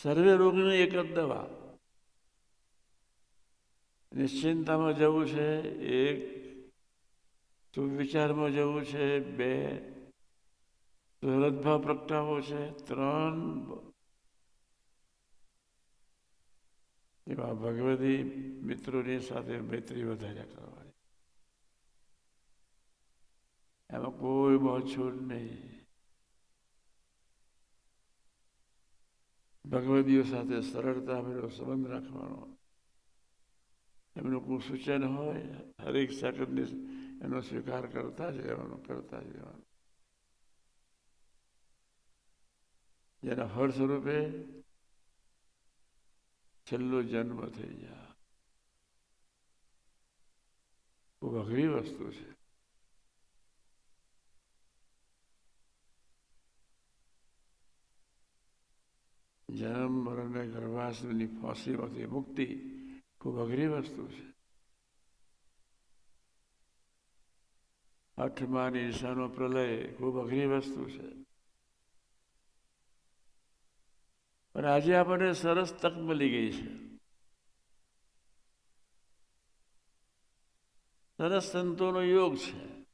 સર્વે રોગની એક જ દવા. નિશ્ચિંતામાં જવું છે 1, સુવિચારમાં જવું છે 2, સુહૃદભાવ પ્રગટાવવો છે 3, એવા ભગવદી મિત્રોની સાથે મૈત્રી વધાર્યા કરવાની. એમાં કોઈ બાછોડ નહીં. ભગવદીઓ સાથે સરળતા ભર્યો સંબંધ રાખવાનો. એમનું કોઈ સૂચન હોય હરેક સેકન્ડની એનો સ્વીકાર કરતા જ રહેવાનો. જેના ફળ સ્વરૂપે છેલ્લો જન્મ થઈ જાય. ખૂબ અઘરી વસ્તુ છે. જન્મ મરણને ગર્ભાશ્વની ફાંસીમાંથી મુક્તિ ખૂબ અઘરી વસ્તુ છે. 8મા ઈશાનો પ્રલય ખૂબ અઘરી વસ્તુ છે. પણ આજે આપણને સરસ તક મળી ગઈ છે. સરસ સંતોનો યોગ છે.